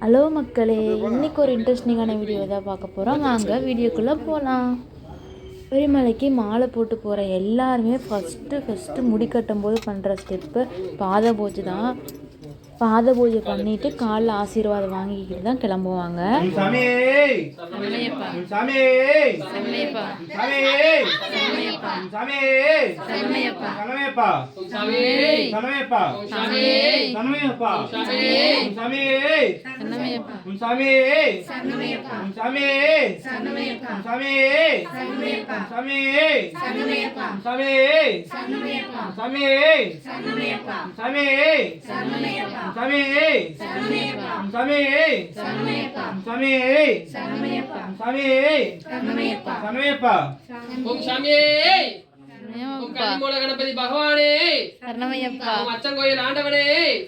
Hello மக்களே, இன்றைக்கி ஒரு இன்ட்ரெஸ்டிங்கான வீடியோ தான் பார்க்க போகிறோம். வாங்க வீடியோக்குள்ளே போகலாம். பெருமலைக்கு மாலை போட்டு போகிற எல்லாருமே ஃபஸ்ட்டு முடி கட்டும் போது பண்ணுற ஸ்டெப்பு பாத பூஜை தான். பாத பூஜை பண்ணிவிட்டு காலில் ஆசீர்வாதம் வாங்கிக்கிட்டு தான் கிளம்புவாங்க. கணபதி பகவானே சரணமையப்பா. அச்சங்கோயில் ஆண்டவனே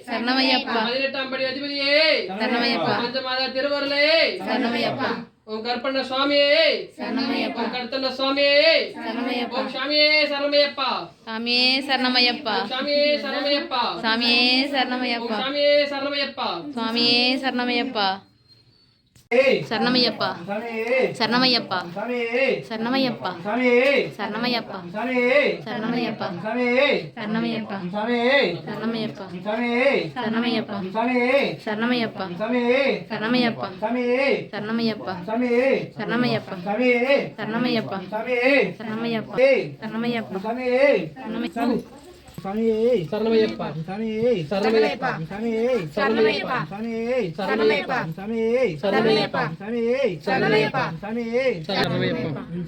சரணமையப்பா. 18ஆம் படி அதிபதியே சரணமையப்பா. பஞ்சமாத திருவருளே சரணமையப்பா. ஓம் கற்பண்ண சுவாமியே சரணமையப்பா. கர்த்தண்ண சுவாமியே சரணமையப்பா. ஓம் சாமியே சரணமையப்பா. சாமியே சரணமையப்பா. சாமியே சரணமையப்பா. சாமியே சரணமையப்பா. சாமியே சரணமையப்பா. சாமியே சரணமையப்பா. சரணமையப்பா. சரணமையப்பா. சரணமையப்பா. சரணமையப்பா. சரணமையப்பா. சரணமையப்பா. சரணமையப்பா. சரணமையப்பா. சரணமையப்பா. சரணமையப்பா. சரணமையப்பா. சரணமையப்பா. சரணமையப்பா. சரணமையப்பா. சரணமையப்பா. சாமியே சரணமையப்பா. சாமியே சரணமையப்பா. சாமியே சரணமையப்பா. சாமியே சரணமையப்பா. சாமியே சரணமையப்பா. சாமியே சரணமையப்பா. சாமியே சரணமையப்பா.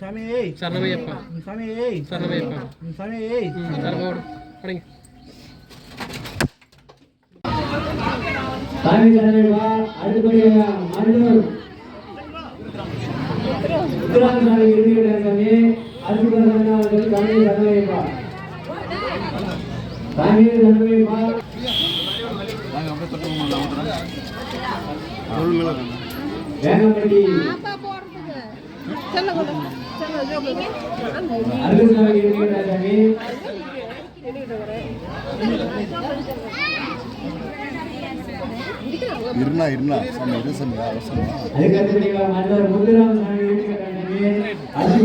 சாமியே சரணமையப்பா. சாமியே சரணமையப்பா. சாமியே சரணமோடு அடங்க. சாமி சரணமையப்பா. அடுத்தபடியாக மருதூர் முத்துராமசாமி இருக்கிறார். சாமி அடுத்தபடியாக சாமி சரணமையப்பா. சாமி சரணமையப்பா. வேங்கம்பட்டி அருகுசாமி இருக்கிறார். சாமி இருனா சாமி இரு சாமி அவசரம். அதுக்கு அடுத்தபடியாக மருதூர் முத்துராமசாமி இருக்கிறார். சாமி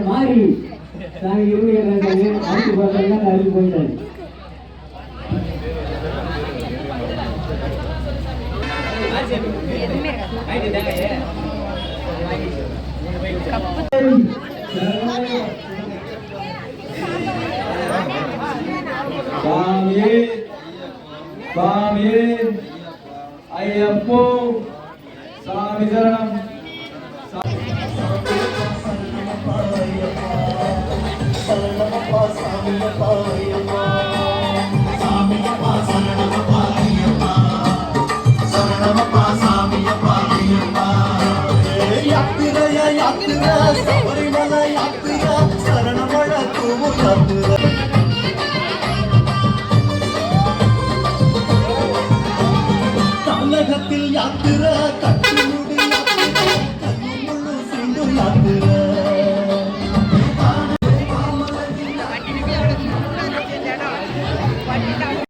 மாறி சாமி அடுத்து பார்த்தா அறிவு போயிட்டாரு. சாமியே சாமியே ஐயப்போ சாமி சரணம். சாமியப்பா